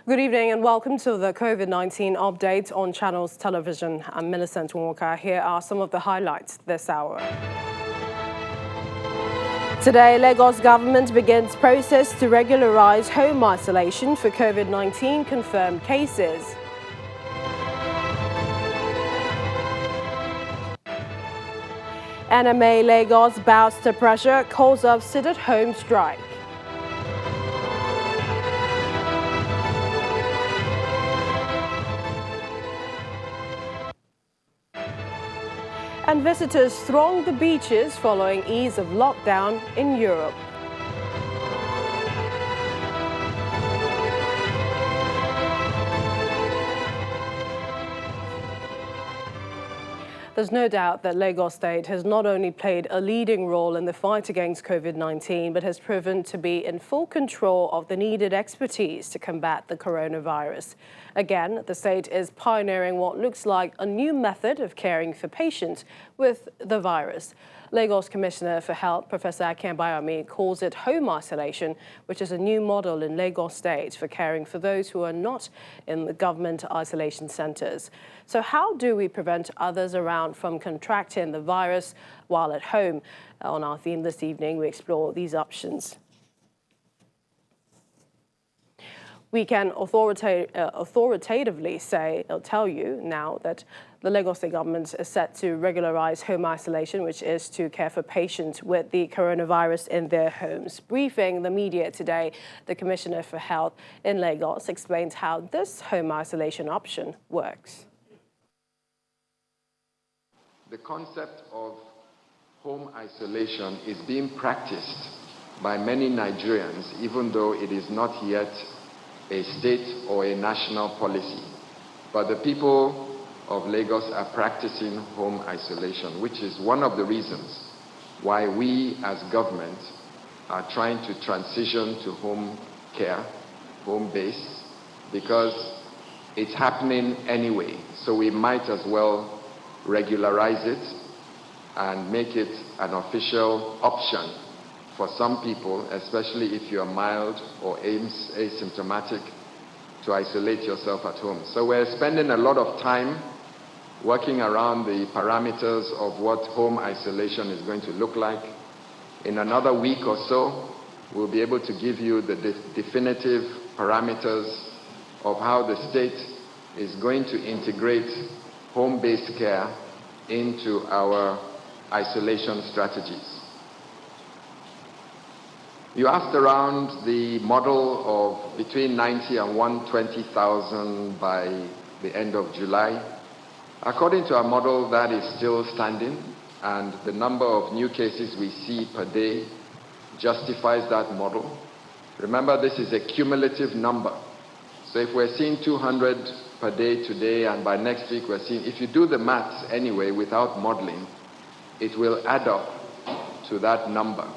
Good evening and welcome to the COVID-19 update on Channels Television. I'm Millicent Walker. Here are some of the highlights this hour. Today, Lagos government begins process to regularize home isolation for COVID-19 confirmed cases. NMA Lagos bows to pressure, calls off sit-at-home strike. And visitors throng the beaches following ease of lockdown in Europe. There's no doubt that Lagos State has not only played a leading role in the fight against COVID-19, but has proven to be in full control of the needed expertise to combat the coronavirus. Again, the state is pioneering what looks like a new method of caring for patients with the virus. Lagos Commissioner for Health, Professor Akinbayomi, calls it home isolation, which is a new model in Lagos State for caring for those who are not in the government isolation centres. So how do we prevent others around from contracting the virus while at home? On our theme this evening, we explore these options. We can authoritatively tell you now that the Lagos State government is set to regularize home isolation, which is to care for patients with the coronavirus in their homes. Briefing the media today, the Commissioner for Health in Lagos explains how this home isolation option works. The concept of home isolation is being practiced by many Nigerians, even though it is not yet a state or a national policy. But the people of Lagos are practicing home isolation, which is one of the reasons why we as government are trying to transition to home care, home base, because it's happening anyway. So we might as well regularize it and make it an official option for some people, especially if you are mild or asymptomatic, to isolate yourself at home. So we're spending a lot of time working around the parameters of what home isolation is going to look like. In another week or so, we'll be able to give you the definitive parameters of how the state is going to integrate home-based care into our isolation strategies. You asked around the model of between 90 and 120,000 by the end of July. According to our model, that is still standing, and the number of new cases we see per day justifies that model. Remember, this is a cumulative number. So if we're seeing 200 per day today, and by next week we're seeing, if you do the maths anyway without modeling, it will add up to that number.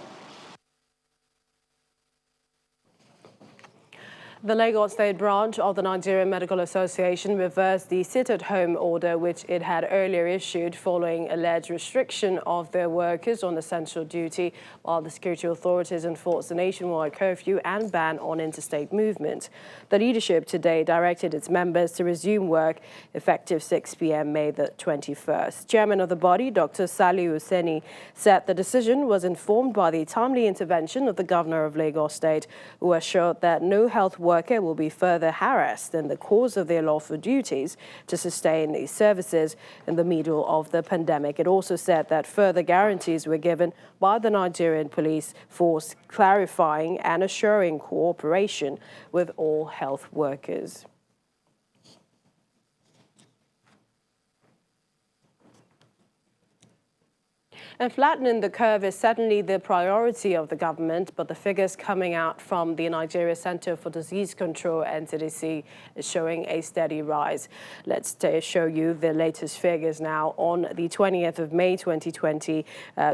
The Lagos State branch of the Nigerian Medical Association reversed the sit-at-home order which it had earlier issued following alleged restriction of their workers on essential duty, while the security authorities enforced a nationwide curfew and ban on interstate movement. The leadership today directed its members to resume work effective 6 p.m. May the 21st. Chairman of the body, Dr. Sali Hussaini, said the decision was informed by the timely intervention of the Governor of Lagos State, who assured that no health worker will be further harassed in the course of their lawful duties to sustain these services in the middle of the pandemic. It also said that further guarantees were given by the Nigerian police force, clarifying and assuring cooperation with all health workers. And flattening the curve is certainly the priority of the government, but the figures coming out from the Nigeria Center for Disease Control, NCDC, is showing a steady rise. Let's show you the latest figures now. On the 20th of May 2020,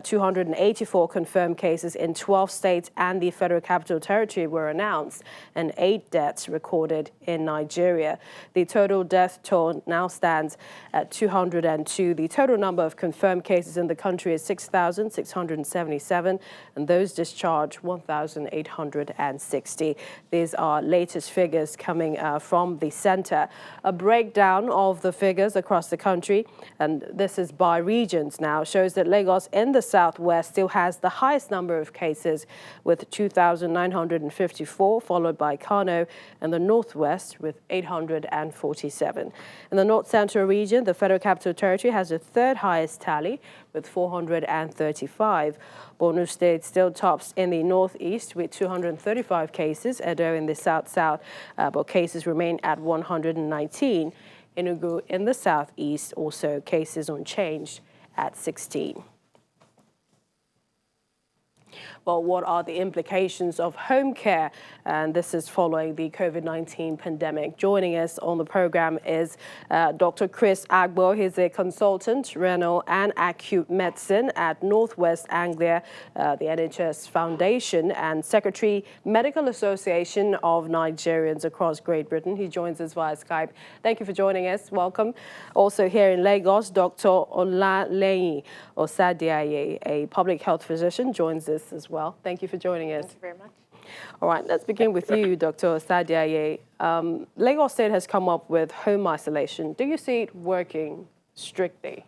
284 confirmed cases in 12 states and the Federal Capital Territory were announced, and 8 deaths recorded in Nigeria. The total death toll now stands at 202. The total number of confirmed cases in the country is 6,677, and those discharged 1,860. These are latest figures coming from the center. A breakdown of the figures across the country, and this is by regions now, shows that Lagos in the southwest still has the highest number of cases with 2,954, followed by Kano and the northwest with 847. In the North Central region, the Federal Capital Territory has the third highest tally with 435. Borno State still tops in the northeast with 235 cases, Edo in the south-south, but cases remain at 119. Enugu in the southeast, also cases unchanged at 16. Well, what are the implications of home care? And this is following the COVID-19 pandemic. Joining us on the program is Dr. Chris Agbo. He's a consultant, renal and acute medicine at Northwest Anglia, the NHS Foundation, and Secretary, Medical Association of Nigerians across Great Britain. He joins us via Skype. Thank you for joining us. Welcome. Also here in Lagos, Dr. Olaleyin Osadiaye, a public health physician, joins us as well. Thank you for joining us. Thank you very much. All right, let's begin with you, Dr. Osadiaye. Lagos State has come up with home isolation. Do you see it working strictly?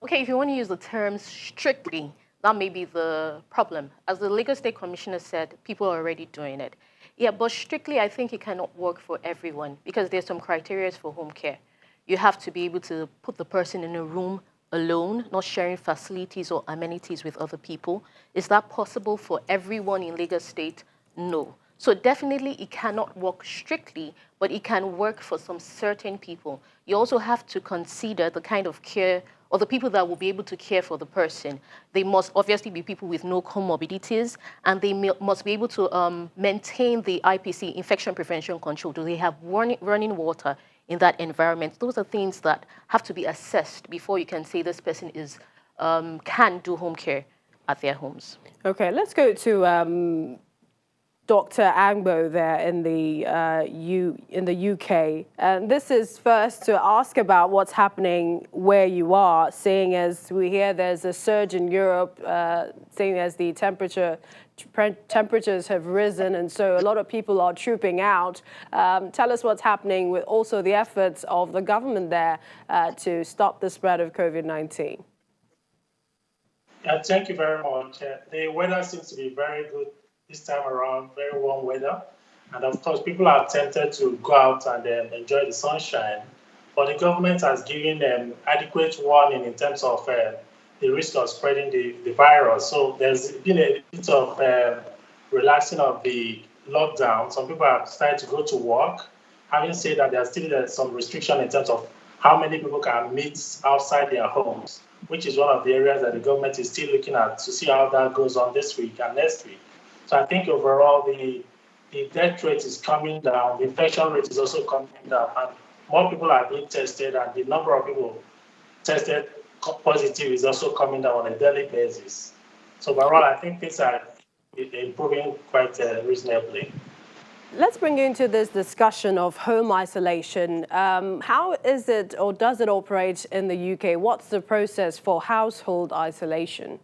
Okay, if you want to use the term strictly, that may be the problem. As the Lagos State Commissioner said, people are already doing it. Yeah, but strictly, I think it cannot work for everyone because there's some criteria for home care. You have to be able to put the person in a room alone, not sharing facilities or amenities with other people. Is that possible for everyone in Lagos State? No. So definitely it cannot work strictly, but it can work for some certain people. You also have to consider the kind of care or the people that will be able to care for the person. They must obviously be people with no comorbidities, and they must be able to maintain the IPC, infection prevention control. Do they have running water in that environment? Those are things that have to be assessed before you can say this person is can do home care at their homes. Okay, let's go to Dr. Agbo there in the UK. And this is first to ask about what's happening where you are, seeing as we hear there's a surge in Europe, seeing as the temperatures have risen, and so a lot of people are trooping out. Tell us what's happening with also the efforts of the government there to stop the spread of COVID-19. Thank you very much. The weather seems to be very good this time around, very warm weather. And of course, people are tempted to go out and enjoy the sunshine. But the government has given them adequate warning in terms of the risk of spreading the virus. So there's been a bit of relaxing of the lockdown. Some people have started to go to work. Having said that, there's still some restriction in terms of how many people can meet outside their homes, which is one of the areas that the government is still looking at to see how that goes on this week and next week. So I think overall the death rate is coming down, the infection rate is also coming down, and more people are being tested, and the number of people tested positive is also coming down on a daily basis. So overall, I think things are improving quite reasonably. Let's bring you into this discussion of home isolation. How is it, or does it operate in the UK? What's the process for household isolation?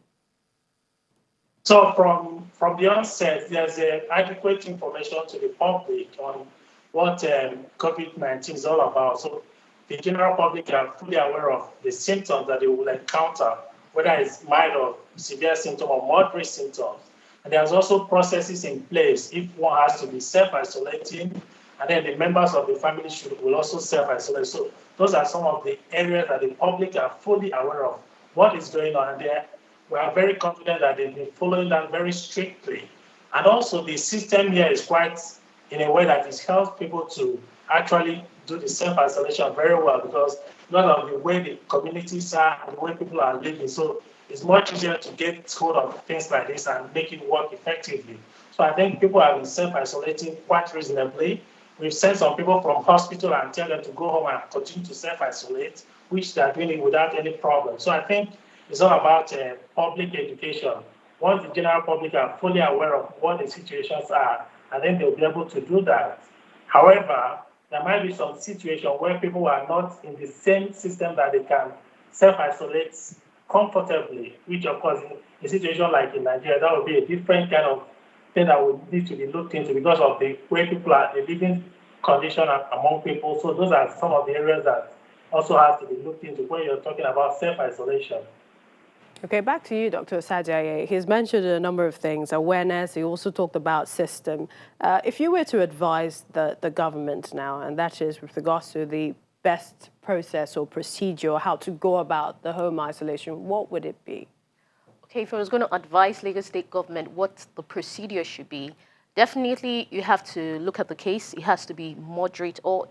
So from the onset, there's adequate information to the public on what COVID-19 is all about. So the general public are fully aware of the symptoms that they will encounter, whether it's mild or severe symptom or moderate symptoms. And there's also processes in place if one has to be self-isolating, and then the members of the family will also self-isolate. So those are some of the areas that the public are fully aware of what is going on there. We are very confident that they've been following that very strictly. And also the system here is quite in a way that it helps people to actually do the self-isolation very well, because not of the way the communities are and the way people are living. So it's much easier to get hold of things like this and make it work effectively. So I think people have been self-isolating quite reasonably. We've sent some people from hospital and tell them to go home and continue to self-isolate, which they're doing it without any problem. So I think it's all about public education. Once the general public are fully aware of what the situations are, and then they'll be able to do that. However, there might be some situation where people are not in the same system that they can self-isolate comfortably, which of course in a situation like in Nigeria, that would be a different kind of thing that would need to be looked into because of the way people are, the living condition among people. So those are some of the areas that also have to be looked into when you're talking about self-isolation. Okay, back to you, Dr. Sadiaye. He's mentioned a number of things, awareness. He also talked about system. If you were to advise the government now, and that is with regards to the best process or procedure, how to go about the home isolation, what would it be? Okay, if I was going to advise Lagos State government what the procedure should be, definitely you have to look at the case. It has to be moderate or,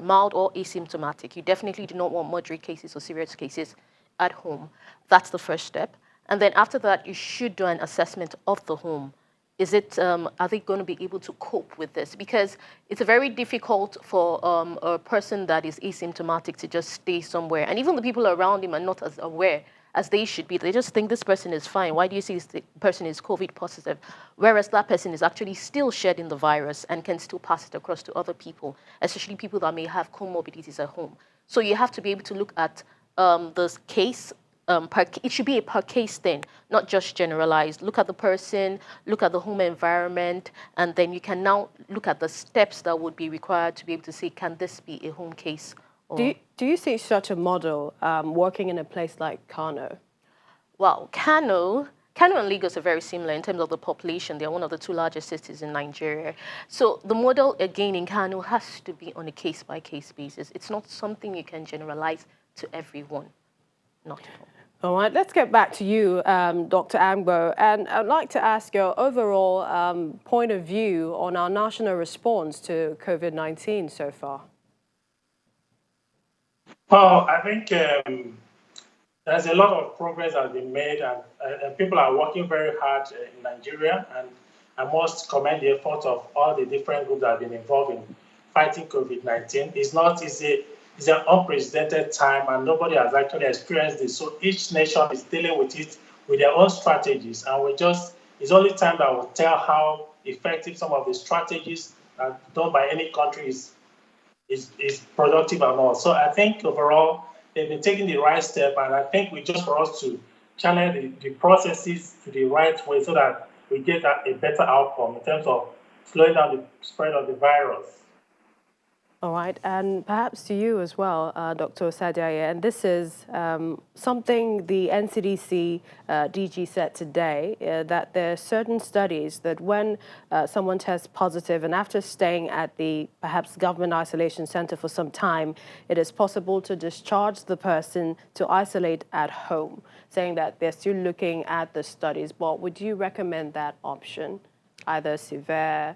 mild or asymptomatic. You definitely do not want moderate cases or serious cases at home. That's the first step. And then after that, you should do an assessment of the home. Is it, are they going to be able to cope with this? Because it's very difficult for a person that is asymptomatic to just stay somewhere. And even the people around him are not as aware as they should be. They just think this person is fine. Why do you say this person is COVID positive? Whereas that person is actually still shedding the virus and can still pass it across to other people, especially people that may have comorbidities at home. So you have to be able to look at this case. It should be a per case thing, not just generalized. Look at the person, look at the home environment, and then you can now look at the steps that would be required to be able to say, can this be a home case? Do you see such a model working in a place like Kano? Well, Kano and Lagos are very similar in terms of the population. They are one of the two largest cities in Nigeria. So the model, again, in Kano has to be on a case-by-case basis. It's not something you can generalize to everyone. Not at all. All right, let's get back to you, Dr. Angbo, and I'd like to ask your overall point of view on our national response to COVID-19 so far. Well, I think there's a lot of progress that has been made, and people are working very hard in Nigeria, and I must commend the efforts of all the different groups that have been involved in fighting COVID-19. It's not easy. It's an unprecedented time, and nobody has actually experienced this. So each nation is dealing with it with their own strategies, and it's only time that will tell how effective some of the strategies done by any country is productive or not. So I think overall they've been taking the right step, and I think we just for us to channel the processes to the right way so that we get a better outcome in terms of slowing down the spread of the virus. All right, and perhaps to you as well, Dr. Sadiaye, and this is something the NCDC DG said today, that there are certain studies that when someone tests positive and after staying at the perhaps government isolation center for some time, it is possible to discharge the person to isolate at home, saying that they're still looking at the studies. But would you recommend that option, either severe,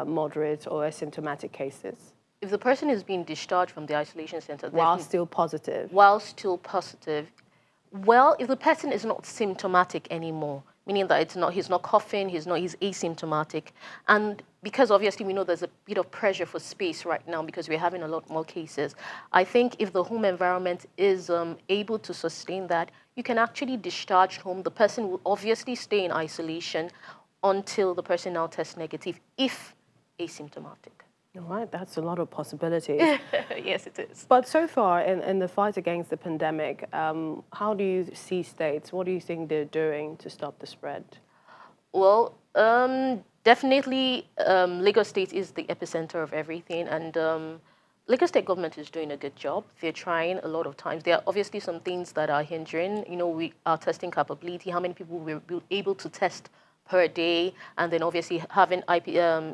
moderate, or asymptomatic cases? If the person is being discharged from the isolation center... While still positive. While still positive. Well, if the person is not symptomatic anymore, meaning that he's not coughing, he's asymptomatic. And because obviously we know there's a bit of pressure for space right now because we're having a lot more cases. I think if the home environment is able to sustain that, you can actually discharge home. The person will obviously stay in isolation until the person now tests negative, if asymptomatic. All right, that's a lot of possibilities. Yes, it is. But so far in the fight against the pandemic, how do you see states? What do you think they're doing to stop the spread? Well, definitely Lagos State is the epicenter of everything, and Lagos State government is doing a good job. They're trying a lot of times. There are obviously some things that are hindering. You know, our testing capability, how many people we're able to test per day, and then obviously having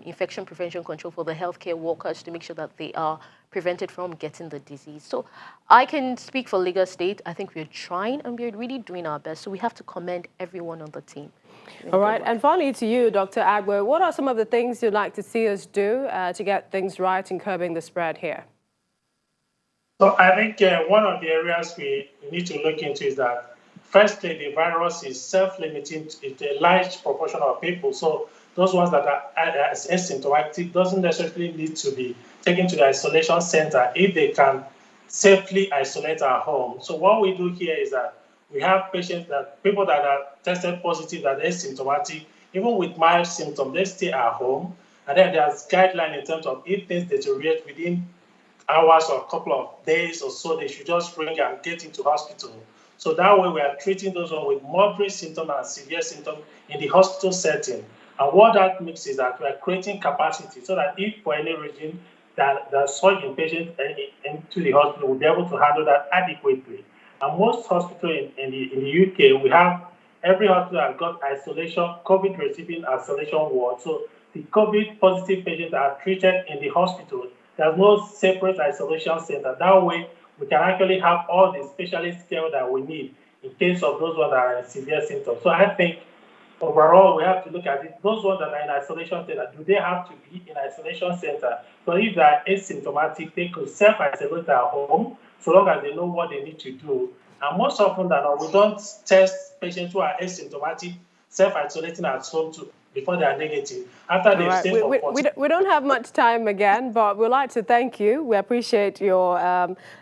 infection prevention control for the healthcare workers to make sure that they are prevented from getting the disease. So I can speak for Lagos State. I think we're trying and we're really doing our best. So we have to commend everyone on the team. All right, and finally to you, Dr. Agbo, what are some of the things you'd like to see us do to get things right in curbing the spread here? So I think one of the areas we need to look into is that firstly, the virus is self-limiting to a large proportion of people. So those ones that are asymptomatic doesn't necessarily need to be taken to the isolation center if they can safely isolate at home. So what we do here is that we have people that are tested positive, that are asymptomatic, even with mild symptoms, they stay at home. And then there's guidelines in terms of if things deteriorate within hours or a couple of days or so, they should just bring and get into hospital So that way we are treating those with moderate symptoms and severe symptoms in the hospital setting. And what that means is that we are creating capacity so that if for any reason that surge in patients into the hospital, we'll be able to handle that adequately. And most hospitals in the UK, we have every hospital has got isolation, COVID receiving isolation ward. So the COVID positive patients are treated in the hospital. There's no separate isolation center. That way, we can actually have all the specialist care that we need in case of those ones that are in severe symptoms. So I think overall, we have to look at it. Those ones that are in isolation center, do they have to be in isolation center? So if they are asymptomatic, they could self-isolate at home so long as they know what they need to do. And most often than not, we don't test patients who are asymptomatic, self-isolating at home before they are negative. After they've stayed for 14 we don't have much time again, but we'd like to thank you. We appreciate your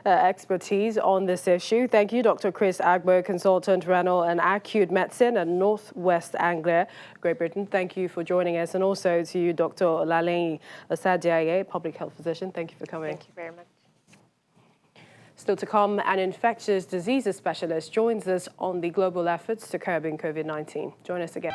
expertise on this issue. Thank you, Dr. Chris Agbo, Consultant Renal and Acute Medicine at North West Anglia, Great Britain. Thank you for joining us. And also to you, Dr. Olaleyin Osadiaye, Public Health Physician. Thank you for coming. Thank you very much. Still to come, an infectious diseases specialist joins us on the global efforts to curbing COVID-19. Join us again.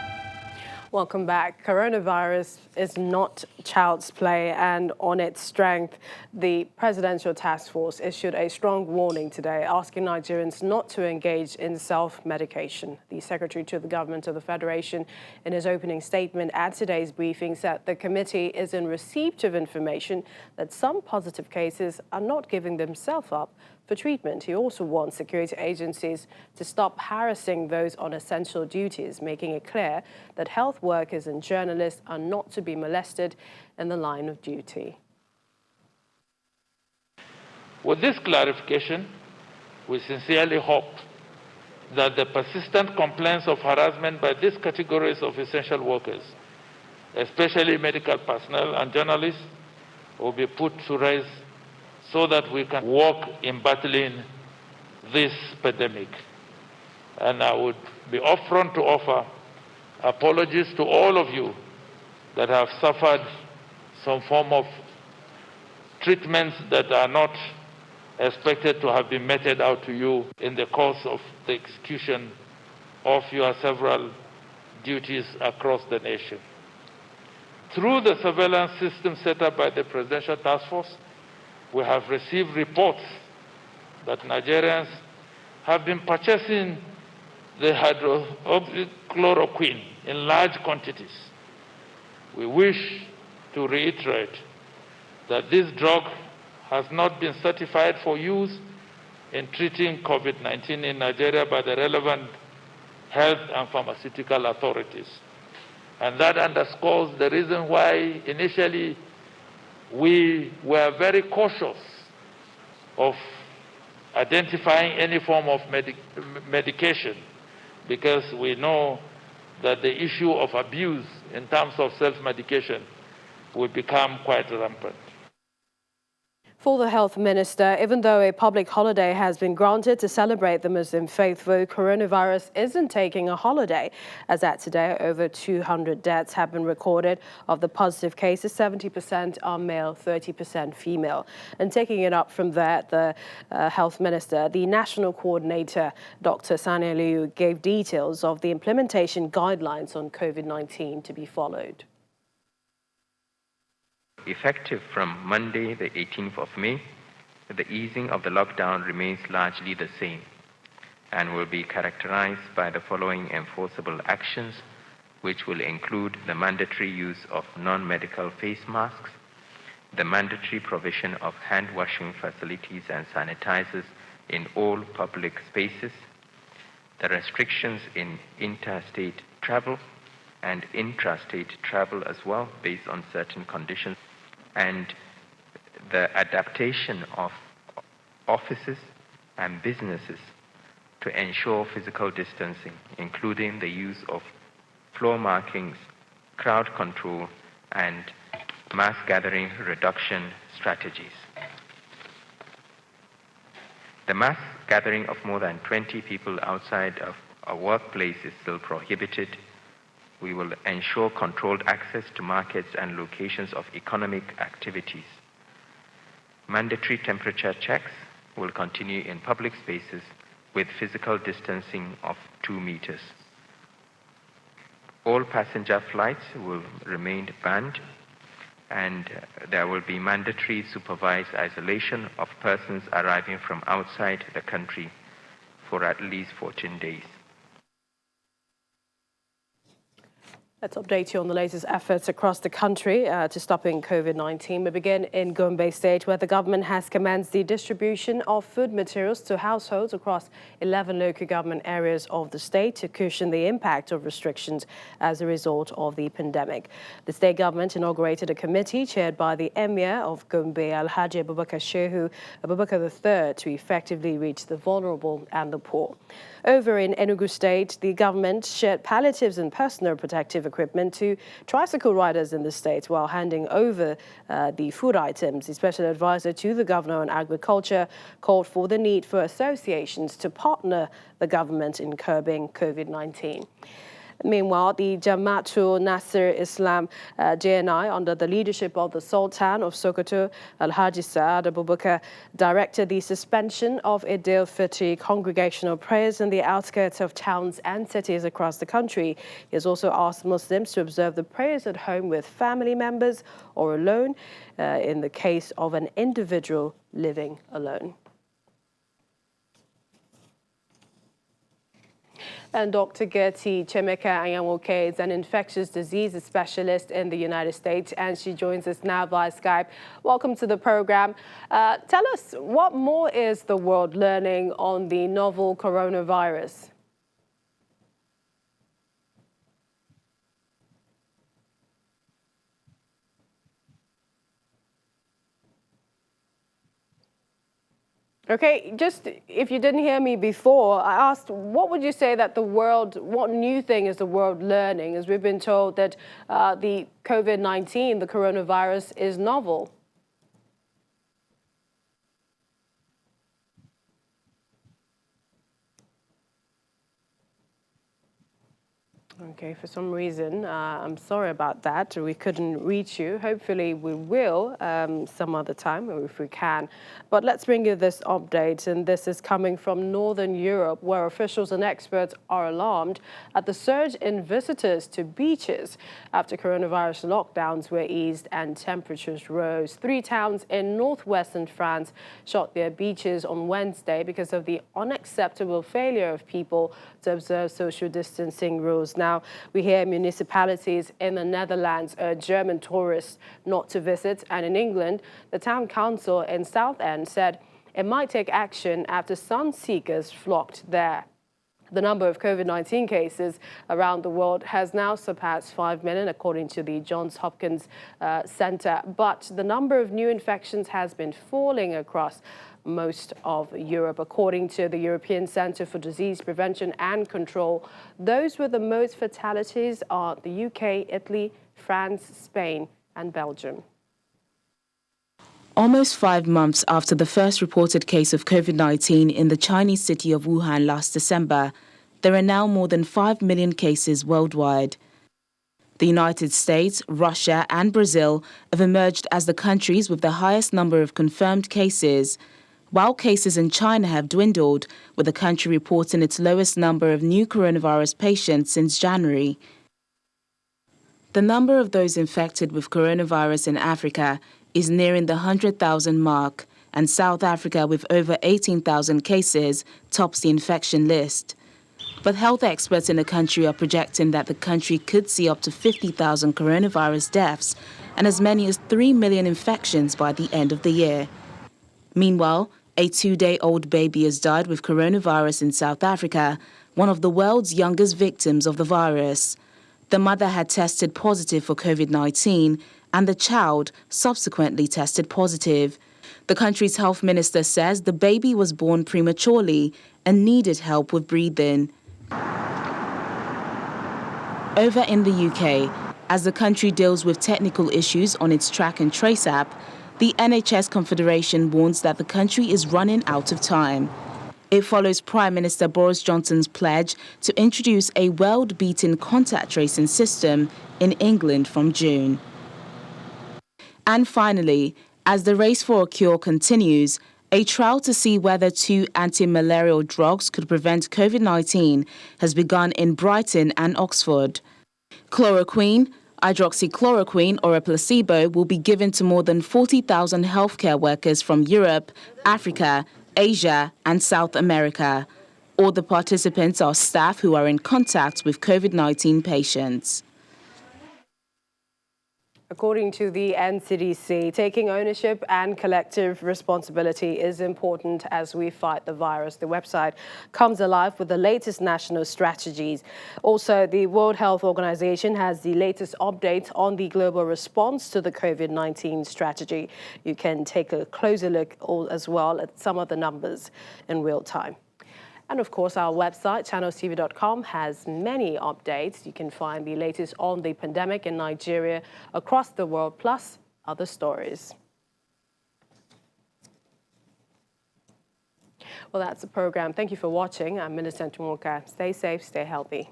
Welcome back. Coronavirus is not child's play, and on its strength, the Presidential Task Force issued a strong warning today, asking Nigerians not to engage in self-medication. The Secretary to the Government of the Federation, in his opening statement at today's briefing, said the committee is in receipt of information that some positive cases are not giving themselves up for treatment. He also wants security agencies to stop harassing those on essential duties, making it clear that health workers and journalists are not to be molested in the line of duty. With this clarification, we sincerely hope that the persistent complaints of harassment by these categories of essential workers, especially medical personnel and journalists, will be put to rest so that we can work in battling this pandemic. And I would be upfront to offer apologies to all of you that have suffered some form of treatments that are not expected to have been meted out to you in the course of the execution of your several duties across the nation. Through the surveillance system set up by the Presidential Task Force, we have received reports that Nigerians have been purchasing the hydroxychloroquine in large quantities. We wish to reiterate that this drug has not been certified for use in treating COVID-19 in Nigeria by the relevant health and pharmaceutical authorities. And that underscores the reason why initially we were very cautious of identifying any form of medication, because we know that the issue of abuse in terms of self-medication will become quite rampant. For the health minister, even though a public holiday has been granted to celebrate the Muslim faithful, coronavirus isn't taking a holiday. As at today, over 200 deaths have been recorded. Of the positive cases, 70% are male, 30% female. And taking it up from there, the health minister, the national coordinator, Dr. Sani Aliyu, gave details of the implementation guidelines on COVID-19 to be followed. Effective from Monday, the 18th of May, the easing of the lockdown remains largely the same and will be characterized by the following enforceable actions, which will include the mandatory use of non-medical face masks, the mandatory provision of hand-washing facilities and sanitizers in all public spaces, the restrictions in interstate travel and intrastate travel as well, based on certain conditions, and the adaptation of offices and businesses to ensure physical distancing, including the use of floor markings, crowd control, and mass gathering reduction strategies. The mass gathering of more than 20 people outside of a workplace is still prohibited. We will ensure controlled access to markets and locations of economic activities. Mandatory temperature checks will continue in public spaces with physical distancing of 2 meters. All passenger flights will remain banned, and there will be mandatory supervised isolation of persons arriving from outside the country for at least 14 days. Let's update you on the latest efforts across the country to stopping COVID-19. We begin in Gombe State, where the government has commenced the distribution of food materials to households across 11 local government areas of the state to cushion the impact of restrictions as a result of the pandemic. The state government inaugurated a committee chaired by the Emir of Gombe, Alhaji Abubakar Shehu Abubakar III, to effectively reach the vulnerable and the poor. Over in Enugu State, the government shared palliatives and personal protective equipment to tricycle riders in the state while handing over the food items. The special advisor to the governor on agriculture called for the need for associations to partner the government in curbing COVID-19. Meanwhile, the Jamaatul Nasir Islam JNI, under the leadership of the Sultan of Sokoto, Alhaji Saad Abubakar, directed the suspension of Eid al-Fitr congregational prayers in the outskirts of towns and cities across the country. He has also asked Muslims to observe the prayers at home with family members or alone in the case of an individual living alone. And Dr. Gertie Chemeka Anyanwoke is an infectious diseases specialist in the United States, and she joins us now via Skype. Welcome to the program. Tell us, what more is the world learning on the novel coronavirus? Okay, just if you didn't hear me before, I asked, what would you say that the world, what new thing is the world learning? As we've been told that the COVID-19, the coronavirus, is novel. Okay, for some reason, I'm sorry about that. We couldn't reach you. Hopefully we will some other time, or if we can. But let's bring you this update, and this is coming from Northern Europe, where officials and experts are alarmed at the surge in visitors to beaches after coronavirus lockdowns were eased and temperatures rose. 3 towns in northwestern France shut their beaches on Wednesday because of the unacceptable failure of people to observe social distancing rules. Now, we hear municipalities in the Netherlands urge German tourists not to visit, and in England, the town council in Southend said it might take action after sun seekers flocked there. The number of COVID-19 cases around the world has now surpassed 5 million, according to the Johns Hopkins Center. But the number of new infections has been falling across most of Europe. According to the European Centre for Disease Prevention and Control, those with the most fatalities are the UK, Italy, France, Spain, and Belgium. Almost 5 months after the first reported case of COVID-19 in the Chinese city of Wuhan last December, there are now more than 5 million cases worldwide. The United States, Russia, and Brazil have emerged as the countries with the highest number of confirmed cases, while cases in China have dwindled, with the country reporting its lowest number of new coronavirus patients since January. The number of those infected with coronavirus in Africa is nearing the 100,000 mark, and South Africa, with over 18,000 cases, tops the infection list. But health experts in the country are projecting that the country could see up to 50,000 coronavirus deaths and as many as 3 million infections by the end of the year. Meanwhile, a 2-day-old baby has died with coronavirus in South Africa, one of the world's youngest victims of the virus. The mother had tested positive for COVID-19, and the child subsequently tested positive. The country's health minister says the baby was born prematurely and needed help with breathing. Over in the UK, as the country deals with technical issues on its Track and Trace app, the NHS Confederation warns that the country is running out of time. It follows Prime Minister Boris Johnson's pledge to introduce a world-beaten contact tracing system in England from June. And finally, as the race for a cure continues, A trial to see whether 2 anti-malarial drugs could prevent COVID-19 has begun in Brighton and Oxford. Chloroquine, hydroxychloroquine or a placebo will be given to more than 40,000 healthcare workers from Europe, Africa, Asia and South America. All the participants are staff who are in contact with COVID-19 patients. According to the NCDC, taking ownership and collective responsibility is important as we fight the virus. The website comes alive with the latest national strategies. Also, the World Health Organization has the latest updates on the global response to the COVID-19 strategy. You can take a closer look as well at some of the numbers in real time. And of course, our website, channelstv.com, has many updates. You can find the latest on the pandemic in Nigeria, across the world, plus other stories. Well, that's the program. Thank you for watching. I'm Millicent Nwonka. Stay safe, stay healthy.